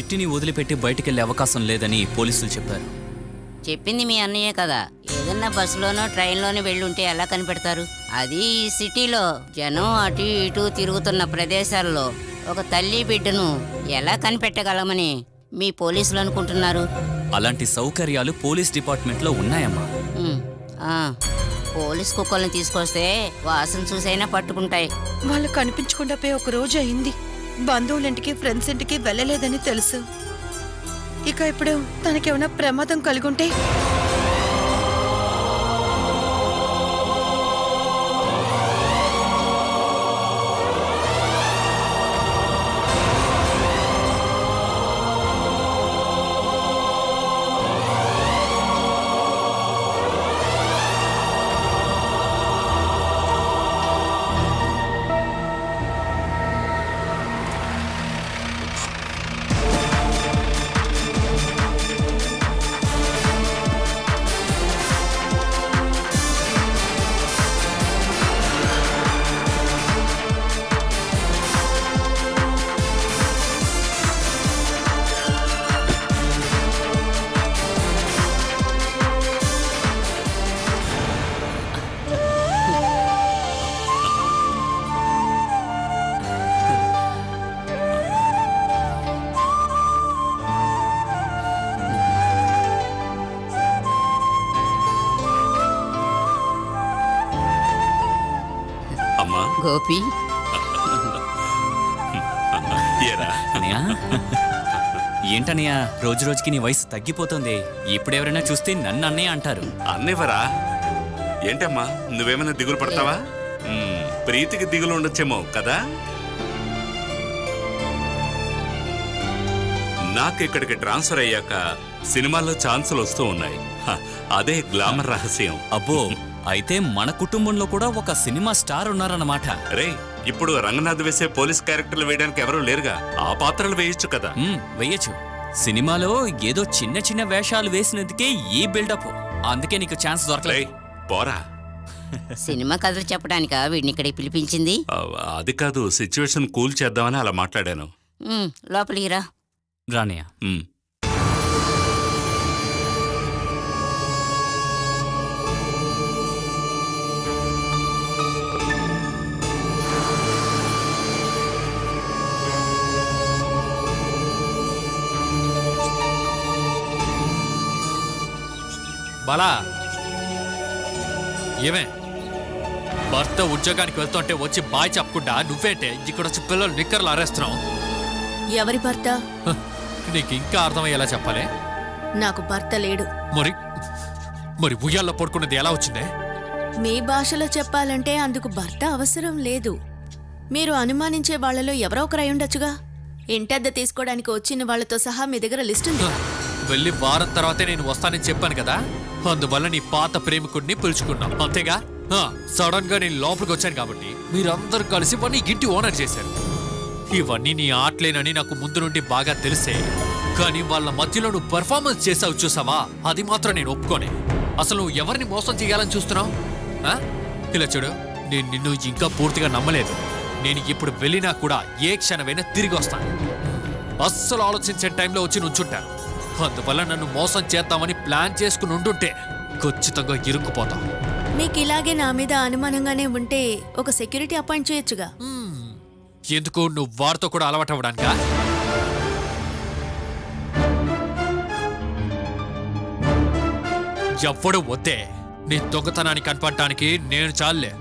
చిట్టిని వదిలిపెట్టి బయటికెళ్లే అవకాశం లేదని పోలీసులు చెప్పారు. చెప్పింది మీ అన్నయ్యే కదా. ఏదన్నా బస్సులోనో ట్రైన్లోనో వెళ్ళుంటే ఎలా కనిపెడతారు? అది ఈ సిటీలో జనం అటు ఇటు తిరుగుతున్న ప్రదేశాల్లో ఒక తల్లి బిడ్డను ఎలా కనిపెట్టగలమని మీ పోలీసులు అనుకుంటున్నారు? అలాంటి సౌకర్యాలు పోలీస్ డిపార్ట్మెంట్లో ఉన్నాయమ్మా. పోలీస్ కుక్కల్ని తీసుకొస్తే వాసన చూసైనా పట్టుకుంటాయి. వాళ్ళు కనిపించకుండా పోయి ఒక రోజు అయింది. బంధువులింటికి ఫ్రెండ్స్ ఇంటికి వెళ్ళలేదని తెలుసు. ఇక ఇప్పుడు తనకేమైనా ప్రమాదం కలిగుంటే గోపి ఏంటన్నయ్య రోజు రోజుకి నీ వయసు తగ్గిపోతుంది. ఇప్పుడెవరైనా చూస్తే నన్ను అన్నయ్య అంటారు. అన్నేవరా? ఏంటమ్మా నువ్వేమైనా దిగులు పడతావా? ప్రీతికి దిగులు ఉండొచ్చేమో కదా. నాకు ఇక్కడికి ట్రాన్స్ఫర్ అయ్యాక సినిమాల్లో ఛాన్సులు వస్తూ ఉన్నాయి. అదే గ్లామర్ రహస్యం. అబ్బో, అయితే మన కుటుంబంలో కూడా ఒక సినిమా స్టార్ ఉన్నారన్నమాట. రే, ఇప్పుడు రంగనాథ్ వేసే పోలీస్ క్యారెక్టర్లు వేయడానికి ఎవరూ లేరుగా. ఆ పాత్రలు వేయొచ్చు కదా. వేయచ్చు. సినిమాలో ఏదో చిన్న చిన్న వేషాలు వేసినందుకే ఈ బిల్డప్. అందుకే నీకు ఛాన్స్ దొరకలేదు. పోరా. సినిమా కథలు చెప్పడానికా వీడిని ఇక్కడికి పిలిపించింది? అది కాదు, సిచ్యువేషన్ కూల్ చేద్దామని అలా మాట్లాడాను. లోపలికి రా. రానియా. బాలా, ఏమే భర్త ఉద్యోగానికి వెళ్తుంటే వచ్చి బాయ్ చెప్పకుండా నువ్వేంటే ఇక్కడ వచ్చి పిల్లలు నిక్కర్లు ఆరేస్తున్నావు? ఎవరి భర్త? నీకు ఇంకా అర్థమయ్యేలా చెప్పాలి. నాకు భర్త లేడు. మరి ఉయ్యాల్లో పడుకున్నది ఎలా వచ్చిందే? మీ భాషలో చెప్పాలంటే అందుకు భర్త అవసరం లేదు. మీరు అనుమానించే వాళ్లలో ఎవరో ఒకరు అయ్యుండొచ్చుగా. ఇంటద్దె తీసుకోవడానికి వచ్చిన వాళ్లతో సహా మీ దగ్గర లిస్ట్ ఉంది. వెళ్ళి వారం తర్వాతే నేను వస్తానని చెప్పాను కదా. అందువల్ల నీ పాత ప్రేమికుడిని పిలుచుకున్నాం, అంతేగా. సడన్ గా నేను లోపలికి వచ్చాను కాబట్టి మీరందరూ కలిసి వాడిని ఇంటి ఓనర్ చేశారు. ఇవన్నీ నీ ఆటలేనని నాకు ముందు నుండి బాగా తెలిసే. కానీ వాళ్ళ మధ్యలో నువ్వు పెర్ఫార్మెన్స్ చేసావు చూసావా, అది మాత్రం నేను ఒప్పుకోనే. అసలు నువ్వు ఎవరిని మోసం చేయాలని చూస్తున్నావు? ఇలా చూడు, నేను నిన్ను ఇంకా పూర్తిగా నమ్మలేదు. నేను ఇప్పుడు వెళ్ళినా కూడా ఏ క్షణమైనా తిరిగి వస్తాను. అస్సలు ఆలోచించే టైంలో వచ్చి నుంచుంటాను. అందువల్ల నన్ను మోసం చేద్దామని ప్లాన్ చేసుకుని ఉండుంటే ఖచ్చితంగా ఇరుక్కుపోతాం. మీకు ఇలాగే నా మీద అనుమానంగానే ఉంటే ఒక సెక్యూరిటీ అపాయింట్ చేయొచ్చుగా. ఎందుకు, నువ్వు వారితో కూడా అలవాటు అవ్వడానికా? ఎవ్వడు వద్దే. నీ దొంగతనాన్ని కనపడటానికి నేను చాలే.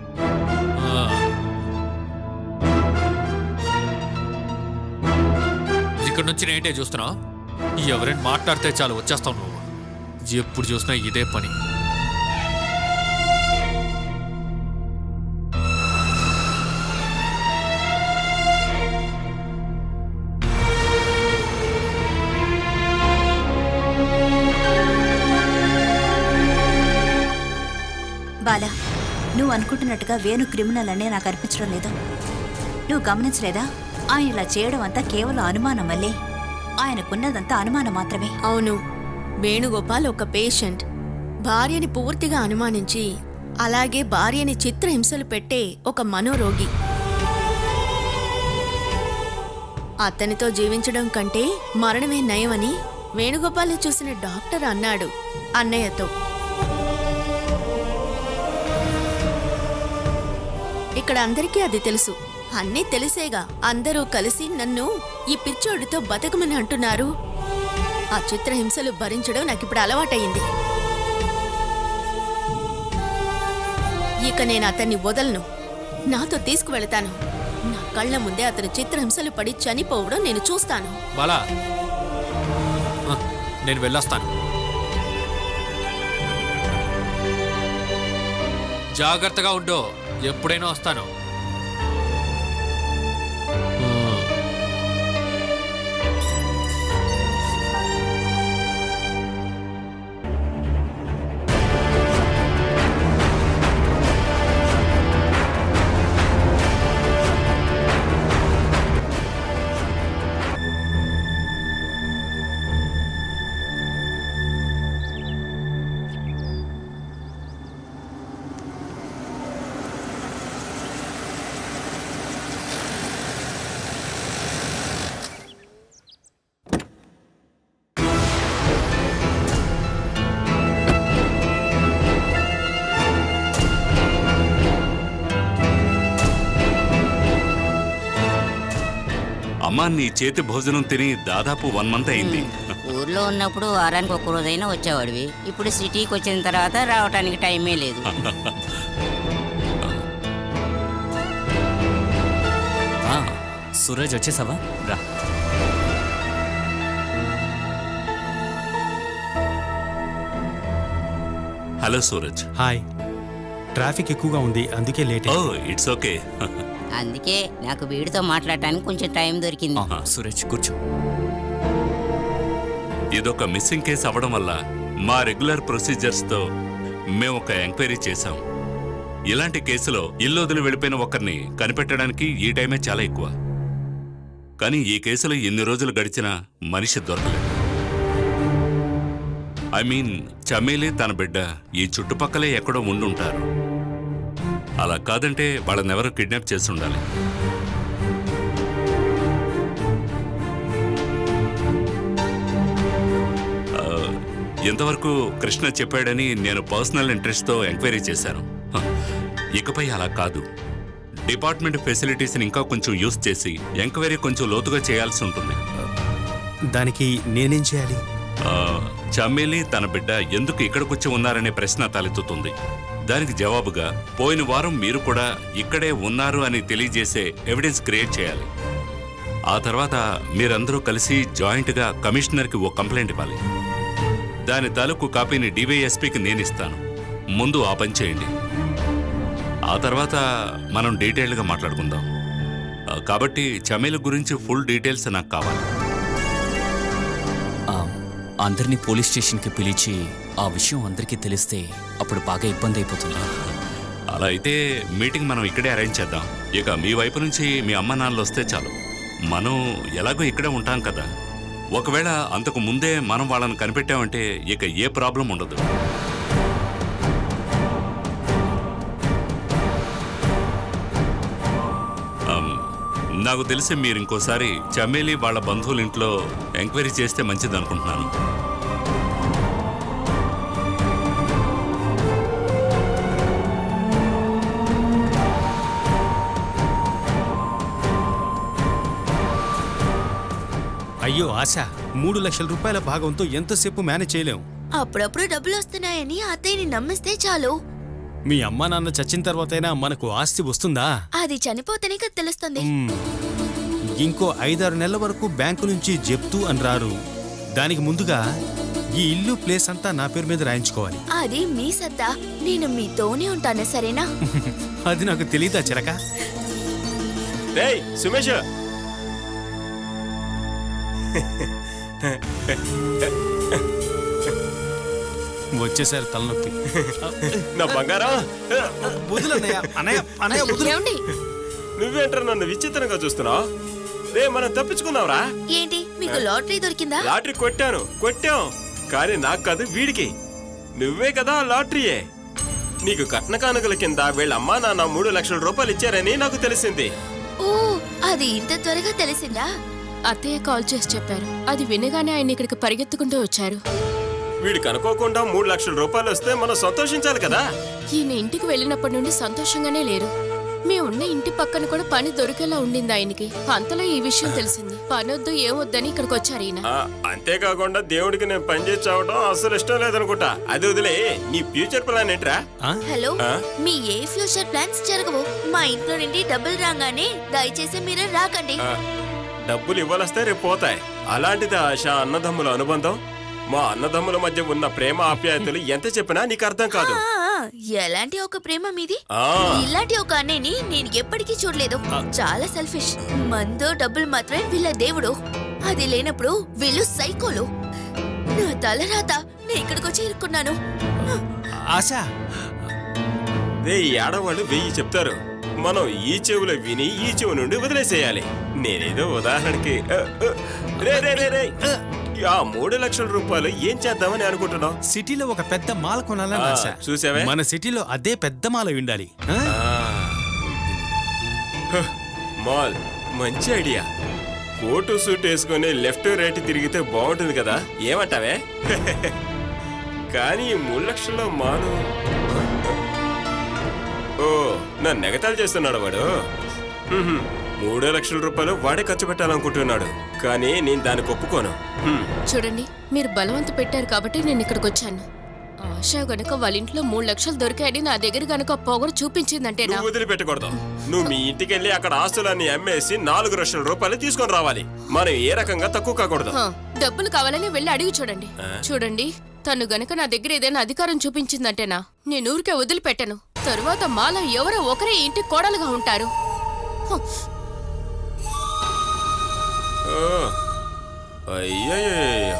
ఇక్కడ నుంచి నేంటే చూస్తున్నావు? ఎవరైనా మాట్లాడితే చాలు వచ్చేస్తావు నువ్వు. ఎప్పుడు చూసినా ఇదే పని. బాలా, నువ్వు అనుకుంటున్నట్టుగా వేణు క్రిమినల్ అనే నాకు అనిపించడం లేదు. నువ్వు గమనించలేదా? ఆయన ఇలా చేయడం అంతా కేవలం అనుమానం వల్లే. ఆయనకున్నదంతా అనుమానం మాత్రమే. అవును, వేణుగోపాల్ ఒక పేషెంట్. భార్యని పూర్తిగా అనుమానించి అలాగే భార్యని చిత్రహింసలు పెట్టే ఒక మనోరోగి. అతనితో జీవించడం కంటే మరణమే నయమని వేణుగోపాల్ని చూసిన డాక్టర్ అన్నాడు అన్నయ్యతో. ఇక్కడ అందరికీ అది తెలుసు. అన్నీ తెలిసేగా అందరూ కలిసి నన్ను ఈ పిచ్చోడితో బతకమని అంటున్నారు. ఆ చిత్రహింసలు భరించడం నాకిప్పుడు అలవాటయింది. ఇక నేను అతన్ని వదలను, నాతో తీసుకువెళతాను. నా కళ్ళ ముందే అతను చిత్రహింసలు పడి చనిపోవడం నేను చూస్తాను. బాలా, నేను వెళ్ళొస్తాను. జాగ్రత్తగా ఉండు, ఎప్పుడైనా వస్తాను. అమ్మా, నీ చేతి భోజనం తిని దాదాపు 1 month అయింది. ఊర్లో ఉన్నప్పుడు వారానికి ఒక్క రోజైనా వచ్చేవాడివి. ఇప్పుడు సిటీకి వచ్చిన తర్వాత రావటానికి టైమే లేదు. సూరజ్ వచ్చేసావా? రా. హలో సూరజ్. హాయ్. ట్రాఫిక్ ఎక్కువగా ఉంది, అందుకే లేట్. Oh, it's okay. అందుకే నాకు వీడితో మాట్లాడటానికి కొంచెం టైం దొరికింది. సూరజ్ కూర్చో. ఇదొక మిస్సింగ్ కేసు అవ్వడం వల్ల మా రెగ్యులర్ ప్రొసీజర్స్తో మేము ఒక ఎంక్వైరీ చేశాం. ఇలాంటి కేసులో ఇల్లు వదిలి వెళ్ళిపోయిన ఒకరిని కనిపెట్టడానికి ఈ టైమే చాలా ఎక్కువ. కానీ ఈ కేసులో ఎన్ని రోజులు గడిచినా మనిషి దొరకలేదు. ఐ మీన్, చమేలి తన బిడ్డ ఈ చుట్టుపక్కలే ఎక్కడో ఉండుంటారు. అలా కాదంటే వాళ్ళనెవరో కిడ్నాప్ చేసి ఉండాలి. ఇంతవరకు కృష్ణ చెప్పాడని నేను పర్సనల్ ఇంట్రెస్ట్తో ఎంక్వైరీ చేశాను. ఇకపై అలా కాదు. డిపార్ట్మెంట్ ఫెసిలిటీస్ని ఇంకా కొంచెం యూజ్ చేసి ఎంక్వైరీ కొంచెం లోతుగా చేయాల్సి ఉంటుంది. దానికి నేనేం చేయాలి? చమేలి తన బిడ్డ ఎందుకు ఇక్కడికొచ్చి ఉన్నారనే ప్రశ్న తలెత్తుతుంది. దానికి జవాబుగా పోయిన వారం మీరు కూడా ఇక్కడే ఉన్నారు అని తెలియజేసే ఎవిడెన్స్ క్రియేట్ చేయాలి. ఆ తర్వాత మీరందరూ కలిసి జాయింట్గా కమిషనర్కి ఓ కంప్లైంట్ ఇవ్వాలి. దాని తాలూకు కాపీని డివైఎస్పీకి నేను ఇస్తాను. ముందు ఆ పని చేయండి. ఆ తర్వాత మనం డీటెయిల్గా మాట్లాడుకుందాం. కాబట్టి చమేలి గురించి ఫుల్ డీటెయిల్స్ నాకు కావాలి. అందరినీ పోలీస్ స్టేషన్కి పిలిచి ఆ విషయం అందరికీ తెలిస్తే అప్పుడు బాగా ఇబ్బంది అయిపోతుంది. అలా అయితే మీటింగ్ మనం ఇక్కడే అరేంజ్ చేద్దాం. ఇక మీ వైపు నుంచి మీ అమ్మ నాన్నలు వస్తే చాలు. మనం ఎలాగో ఇక్కడే ఉంటాం కదా. ఒకవేళ అంతకు ముందే మనం వాళ్ళని కనిపెట్టామంటే ఇక ఏ ప్రాబ్లం ఉండదు. నాకు తెలిసి మీరు ఇంకోసారి చమేలి వాళ్ళ బంధువుల ఇంట్లో ఎంక్వైరీ చేస్తే మంచిది అనుకుంటున్నాను. అయ్యో ఆశ, 3 లక్షల రూపాయల భాగంతో ఎంతసేపు మేనేజ్ చేయలేం. అప్పుడప్పుడు డబ్బులు వస్తున్నాయని అత్తయ్యని నమ్మిస్తే చాలు. మీ అమ్మా నాన్న చచ్చిన తర్వాతైనా మనకు ఆస్తి వస్తుందా? అది చనిపోతేనే కదా తెలుస్తుంది. ఇంకో 5-6 నెలల వరకు బ్యాంకు నుంచి జప్తు అని రారు. దానికి ముందుగా ఈ ఇల్లు ప్లేస్ అంతా నా పేరు మీద రాయించుకోవాలి. అది మీ సత్తా, నేను మీతోనే ఉంటాను, సరేనా? అది నాకు తెలీదా చిలక? సుమేష్, వచ్చేసారి తలనొప్పి. నా బంగారం, నువ్వేంటారు నన్ను విచిత్రంగా చూస్తున్నావు? రే, మనం తప్పించుకున్నావురా. ఏంటి, మీకు లాటరీ దొరికిందా? లాటరీ కొట్టాం, కానీ నాకు కాదు, వీడికి. నువ్వే కదా లాటరీయే. నీకు కట్న కానుకల కింద వీళ్ళ అమ్మా నాన్న 3 లక్షల రూపాయలు ఇచ్చారని నాకు తెలిసింది. ఓ, అది ఇంత త్వరగా తెలిసిందా? అత్తయ్య కాల్ చేసి చెప్పారు. అది వినగానే ఆయన ఇక్కడికి పరిగెత్తుకుంటూ వచ్చారు. వీడికి అనుకోకుండా 3 లక్షల రూపాయలు వస్తే మనం సంతోషించాలి కదా. ఈయన ఇంటికి వెళ్ళినప్పటి నుండి సంతోషంగానే లేరు. మేమున్న ఇంటి పక్కన కూడా పని దొరికేలా ఉండింది ఆయనకి. అంతలో ఈ విషయం తెలిసింది. పనొద్దు ఏమొద్దని ఇక్కడికి వచ్చారు ఈయన. అంతేకాకుండా దేవుడికి నేను పని చేసి చావడం అసలు ఇష్టం లేదనుకుంటా. అది వదిలే, నీ ఫ్యూచర్ ప్లాన్ ఏంట్రా? హలో, మీ ఏ ఫ్యూచర్ ప్లాన్స్ జరగవు. మా ఇంట్లో నుండి డబ్బులు రాగానే దయచేసి మీరు రాకండి. డబ్బులు ఇవ్వాలొస్తే రేపు పోతాయి. అలాంటిది ఆశ అన్నదమ్ముల అనుబంధం. మా అన్నదమ్ముల మధ్య ఉన్న ప్రేమ ఆప్యాయతలు ఎంత చెప్పినా నీకు అర్థం కాదు. ఎలాంటి ఒక ప్రేమ మీది? ఇలాంటి ఒక అన్నయ్యని నేను ఎప్పటికీ చూడలేదు. చాలా సెల్ఫిష్. మందో డబ్బులు మాత్రమే వీళ్ళ దేవుడు. అది లేనప్పుడు వీళ్ళు సైకోలు. నా తలరాత నేను ఇక్కడికి వచ్చి ఇరుక్కున్నాను. ఆశా, ఈ ఆడవాళ్ళు 1000 చెప్తారు. మనం ఈ చెవులో విని ఈ చెవు నుండి వదిలేసేయాలి. నేనేదో ఉదాహరణకి ఆ 3 లక్షల రూపాయలు ఏం చేద్దామని అనుకుంటున్నావు? సిటీలో ఒక పెద్ద మాల కొనాలని ఆశ. చూసావే, మన సిటీలో అదే పెద్ద మాల ఉండాలి. మాల్ మంచి ఐడియా. కోటు సూట్ వేసుకుని లెఫ్ట్ రైట్ తిరిగితే బాగుంటుంది కదా, ఏమంటావే? కానీ 3 లక్షల్లో మాలు. ఓ, నన్ను నెగతాలు చేస్తున్నాడు వాడు. 3 లక్షల రూపాయలు వాడే ఖర్చు పెట్టాలనుకుంటున్నాడు. కానీ నేను దానికి ఒప్పుకోను. చూడండి, మీరు బలవంత పెట్టారు కాబట్టి నేను ఇక్కడికి వచ్చాను. ఆశ గనక వాళ్ళ ఇంట్లో 3 లక్షలు దొరికాయని నా దగ్గర గనక పొగరు చూపించిందంటే నువ్వు వదిలిపెట్టకూడదు. నువ్వు మీ ఇంటికి వెళ్ళి అక్కడ ఆస్తులన్నీ అమ్మేసి 4 లక్షల రూపాయలు తీసుకొని రావాలి. మనం ఏ రకంగా తక్కువ కాకూడదు. డబ్బులు కావాలని వెళ్ళి అడిగి చూడండి. చూడండి, తను గనక నా దగ్గర ఏదైనా అధికారం చూపించిందంటేనా నేను ఊరికే వదిలిపెట్టను. తరువాత మాల ఎవరో ఒకరే ఇంటి కోడలుగా ఉంటారు. అయ్యయ్యో,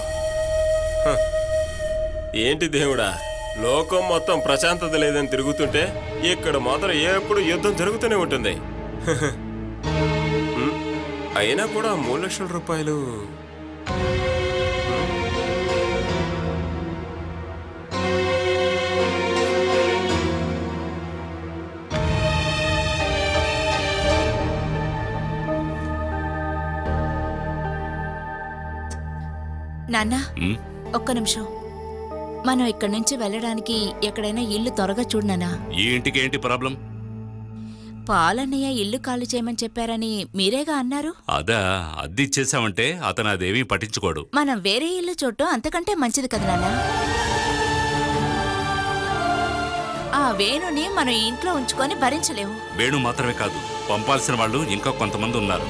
ఏంటి దేవుడా, లోకం మొత్తం ప్రశాంతత లేదని తిరుగుతుంటే ఇక్కడ మాత్రం ఎప్పుడు యుద్ధం జరుగుతూనే ఉంటుంది. అయినా కూడా 3 లక్షల రూపాయలు. నాన్నా, ఒక్క నిమిషం. మనం ఇక్కడి నుంచి వెళ్ళడానికి ఎక్కడైనా ఇల్లు త్వరగా చూడనా? ఈ ఇంటికి ఏంటి ప్రాబ్లం? పాలన్నయ్య ఇల్లు ఖాళీ చేయమని చెప్పారని మీరేగా అన్నారు. అదా, అద్దిచ్చేసామంటే అతను అదేమీ పట్టించుకోడు. మనం వేరే ఇల్లు చూడటం అంతకంటే మంచిది కదా నాన్న. ఆ వేణుని మనం ఇంట్లో ఉంచుకొని భరించలేము. వేణు మాత్రమే కాదు, పంపాల్సిన వాళ్ళు ఇంకా కొంతమంది ఉన్నారు.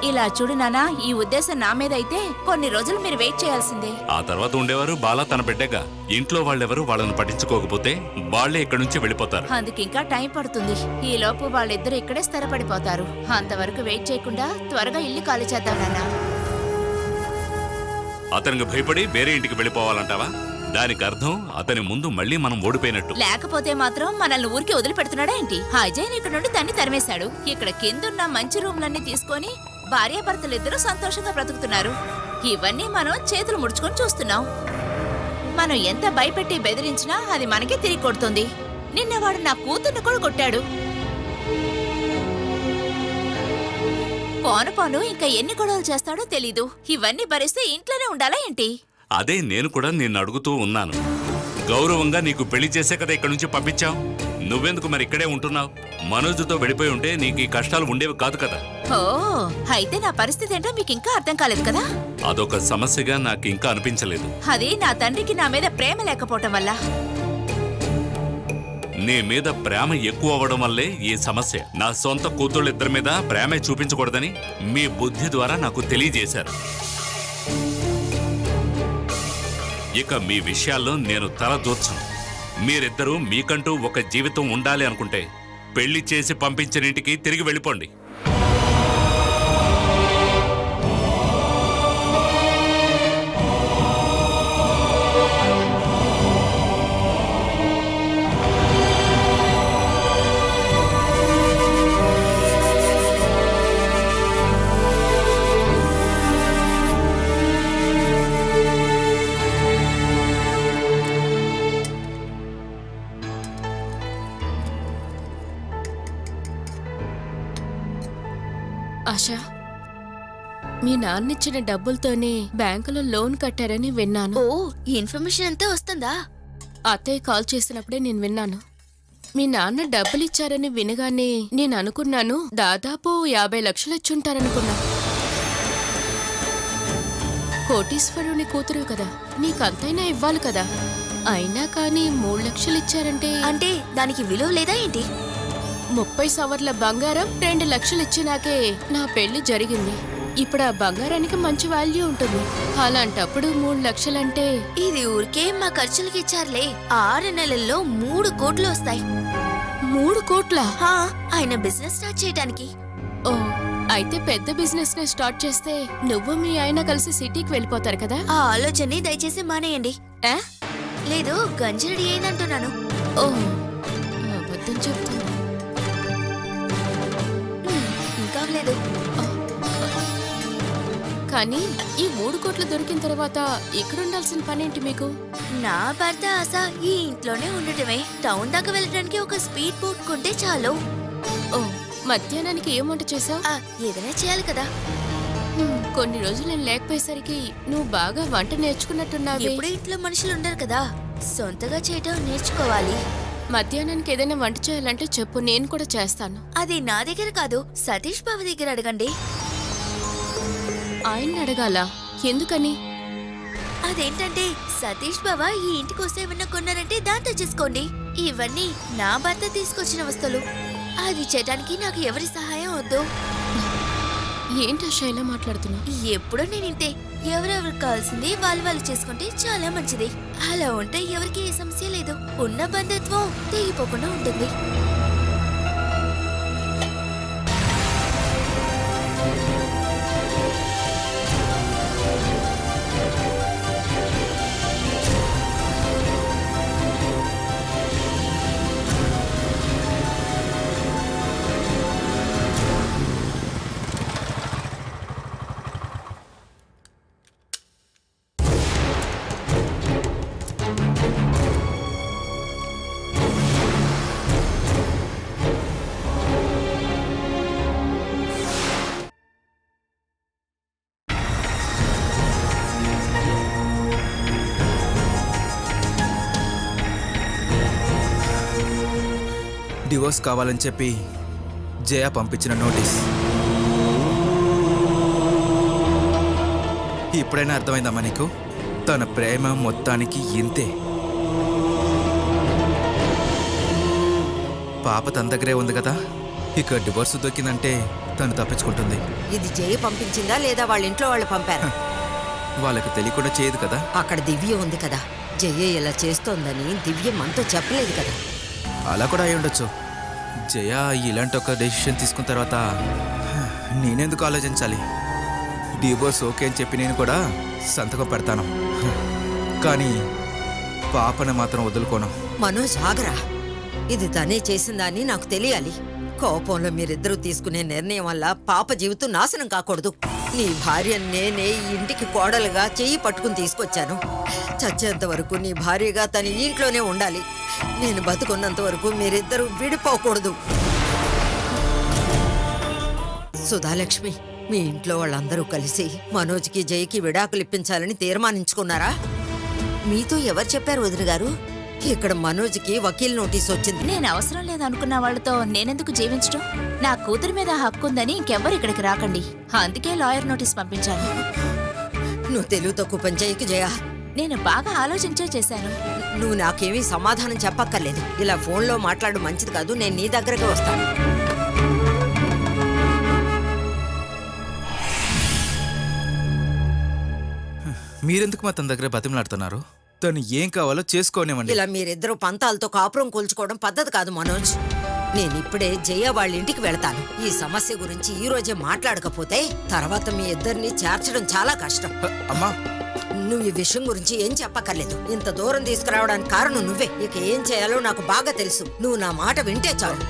ఇలా చూడు నానా, ఈ ఉద్దేశం నా మీద అయితే కొన్ని రోజులు మీరు వెయిట్ చేయాల్సిందే. ఆ తర్వాత ఉండేవారు బాలా తన బిడ్డగా. ఇంట్లో వాళ్ళెవరు వాళ్ళని పట్టించుకోకపోతే వాళ్లే ఇక్కడి నుంచి వెళ్ళిపోతారు. అందుకు ఇంకా టైం పడుతుంది. ఈ లోపు వాళ్ళిద్దరు ఇక్కడే స్థిరపడిపోతారు. అంతవరకు వెయిట్ చేయకుండా త్వరగా ఇల్లు ఖాళీ చేద్దాం నాన్నా. అతనికి భయపడి వేరే ఇంటికి వెళ్ళిపోవాలంటావా? దానికి అర్థం అతని ముందు మళ్ళీ మనం ఓడిపోయినట్టు. లేకపోతే మాత్రం మనల్ని ఊరికి వదిలిపెడుతున్నాడా ఏంటి? అజయ్ ఇక్కడ నుండి తన్ని తరిమేశాడు. ఇక్కడ కిందున్న మంచి రూమ్లన్నీ తీసుకొని భార్యాభర్తలిద్దరూ సంతోషంగా బ్రతుకుతున్నారు. ఇవన్నీ మనం చేతులు ముడుచుకొని చూస్తున్నాం. మనం ఎంత భయపెట్టి బెదిరించినా అది మనకే తిరిగి కొడుతుంది. నిన్న వాడు నా కూతుర్ని కూడా కొట్టాడు. పోను పోను ఇంకా ఎన్ని గొడవలు చేస్తాడో తెలీదు. ఇవన్నీ భరిస్తే ఇంట్లోనే ఉండాలా ఏంటి? అదే నేను కూడా నిన్ను అడుగుతూ ఉన్నాను. గౌరవంగా నీకు పెళ్లి చేసే కదా ఇక్కడి నుంచి పంపించావు. నువ్వెందుకు మరి ఇక్కడే ఉంటున్నావు? మనోజ్తో వెళ్ళిపోయి ఉంటే నీకు ఈ కష్టాలు ఉండేవి కాదు కదా. ఓ, అయితే నా పరిస్థితి ఏంటో మీకు ఇంకా అర్థం కాలేదు కదా? అదొక సమస్యగా నాకు ఇంకా అనిపించలేదు. అది నా తండ్రికి నా మీద ప్రేమ లేకపోవటం వల్ల. నీ మీద ప్రేమ ఎక్కువ అవ్వడం వల్లే ఈ సమస్య. నా సొంత కూతుళ్ళిద్దరి మీద ప్రేమే చూపించకూడదని మీ బుద్ధి ద్వారా నాకు తెలియజేశారు. ఇక మీ విషయాల్లో నేను తల దూర్చను. మీరిద్దరూ మీకంటూ ఒక జీవితం ఉండాలి అనుకుంటే పెళ్లి చేసి పంపించిన ఇంటికి తిరిగి వెళ్ళిపోండి. ఆశా, మీ నాన్నిచ్చిన డబ్బులతోనే బ్యాంకులో లోన్ కట్టారని విన్నాను. ఓ, ఈ ఇన్ఫర్మేషన్ అంతా వస్తుందా? అత్తయ్య కాల్ చేసినప్పుడే నేను విన్నాను. మీ నాన్న డబ్బులిచ్చారని వినగానే నేను అనుకున్నాను దాదాపు 50 లక్షలు ఇచ్చుంటారనుకున్నా. కోటీశ్వరుని కూతురు కదా, నీకంతైనా ఇవ్వాలి కదా. అయినా కానీ 3 లక్షలు ఇచ్చారంటే అంటే దానికి విలువ లేదా ఏంటి? 30 సవర్ల బంగారం 2 లక్షలు ఇచ్చినాకే నా పెళ్లి జరిగింది. ఇప్పుడు ఆ బంగారానికి మంచి వాల్యూ ఉంటుంది. అలాంటప్పుడు 3 లక్షలంటే ఇది ఊరికే మా ఖర్చులకి ఇచ్చారులే. 6 నెలల్లో 3 కోట్లు వస్తాయి. 3 కోట్లా? ఆయన బిజినెస్ స్టార్ట్ చేయడానికి. ఓ, అయితే పెద్ద బిజినెస్ ని స్టార్ట్ చేస్తే నువ్వు మీ ఆయన కలిసి సిటీకి వెళ్ళిపోతారు కదా. ఆ ఆలోచనని దయచేసి మానేయండి. లేదు, గంజి రెడీ అయిందంటున్నాను. ఓ, అబద్ధం చెప్తున్నా. ఇంకా లేదు. కానీ ఈ 3 కోట్లు దొరికిన తర్వాత ఇక్కడ ఉండాల్సిన పనేంటి మీకు? నా భర్త ఆశ ఈ ఇంట్లోనే ఉండటమే. టౌన్ దాకా వెళ్ళడానికి ఒక స్పీడ్ బోట్ కొంటే చాలు. ఓ, మధ్యాహ్నానికి ఏం వంట చేసావు? ఏదైనా చేయాలి కదా. కొన్ని రోజులు నేను లేకపోయేసరికి నువ్వు బాగా వంట నేర్చుకున్నట్టున్నావు. ఎప్పుడు ఇంట్లో మనుషులు ఉండరు కదా, సొంతగా చేయటం నేర్చుకోవాలి. మధ్యాహ్నానికి ఏదైనా వంట చేయాలంటే చెప్పు, నేను కూడా చేస్తాను. అది నా దగ్గర కాదు, సతీష్ బావ దగ్గర అడగండి. ఆయన్ని అడగాల? ఎందుకని? అదేంటంటే సతీష్ బావ ఈ ఇంటికి వస్తే ఏమన్నా కొన్నారంటే దాంతో చేసుకోండి. ఇవన్నీ నా భర్త తీసుకొచ్చిన వస్తువులు. అది చేయడానికి నాకు ఎవరి సహాయం వద్దు. ఏంటి ఆశ ఇలా మాట్లాడుతున్నా? ఎప్పుడో నేను ఇంతే. ఎవరెవరికి కావాల్సింది వాళ్ళు చేసుకుంటే చాలా మంచిది. అలా ఉంటే ఎవరికి ఏ సమస్య లేదు. ఉన్న బంధుత్వం తెగిపోకుండా ఉంటుంది. డివోర్స్ కావాలని చెప్పి జయ పంపించిన నోటీస్. ఇప్పుడైనా అర్థమైందమ్మా నీకు? తన ప్రేమ మొత్తానికి ఇంతే. పాప తన దగ్గరే ఉంది కదా, ఇక డివోర్స్ దొరికిందంటే తను తప్పించుకుంటుంది. ఇది జయ పంపించిందా లేదా వాళ్ళ ఇంట్లో వాళ్ళు పంపారా? వాళ్ళకి తెలియకుండా చేయదు కదా. అక్కడ దివ్య ఉంది కదా, జయ ఇలా చేస్తోందని దివ్య మనతో చెప్పలేదు కదా. అలా కూడా అయి ఉండొచ్చు. జయ ఇలాంటి ఒక డెసిషన్ తీసుకున్న తర్వాత నేనెందుకు ఆలోచించాలి? డివోర్స్ ఓకే అని చెప్పి నేను కూడా సంతకం పెడతాను, కానీ పాపను మాత్రం వదులుకోను. మనోజ్ ఆగరా, ఇది తనే చేసిందా అని నాకు తెలియాలి. కోపంలో మీరిద్దరూ తీసుకునే నిర్ణయం వల్ల పాప జీవితం నాశనం కాకూడదు. నీ భార్య నేనే ఈ ఇంటికి కోడలుగా చెయ్యి పట్టుకుని తీసుకొచ్చాను. చచ్చేంత వరకు నీ భార్యగా తన ఇంట్లోనే ఉండాలి. నేను బతుకున్నంత వరకు మీరిద్దరూ విడిపోకూడదు. సుధాలక్ష్మి, మీ ఇంట్లో వాళ్ళందరూ కలిసి మనోజ్కి జయకి విడాకులు ఇప్పించాలని తీర్మానించుకున్నారా? మీతో ఎవరు చెప్పారు వదిన గారు? ఇక్కడ మనోజ్కి వకీల్ నోటీస్ వచ్చింది. నేను అవసరం లేదనుకున్న వాళ్ళతో నేనెందుకు జీవించడం? నా కూతురి మీద హక్కు ఉందని ఇంకెవ్వరు ఇక్కడికి రాకండి. అందుకే లాయర్ నోటీస్ పంపించాను. నువ్వు తెలుగు తక్కువ పని చేయకు జయ. నేను బాగా ఆలోచించే చేశాను. నువ్వు నాకేమీ సమాధానం చెప్పక్కర్లేదు. ఇలా ఫోన్లో మాట్లాడు మంచిది కాదు. నేను నీ దగ్గరకే వస్తాను. మీరెందుకు మా తన దగ్గర బతిమలాడుతున్నారు? తను ఏం కావాలో చేసుకోనివ్వండి. ఇలా మీరిద్దరూ పంతాలతో కాపురం కూల్చుకోవడం పద్ధతి కాదు మనోజ్. నేను ఇప్పుడే జయ వాళ్ళ ఇంటికి వెళ్తాను. ఈ సమస్య గురించి ఈ రోజే మాట్లాడకపోతే తర్వాత మీ ఇద్దరిని చేర్చడం చాలా కష్టం. అమ్మా, నువ్వు ఈ విషయం గురించి ఏం చెప్పక్కర్లేదు. ఇంత దూరం తీసుకురావడానికి కారణం నువ్వే. ఇక ఏం చేయాలో నాకు బాగా తెలుసు. నువ్వు నా మాట వింటే చాలు.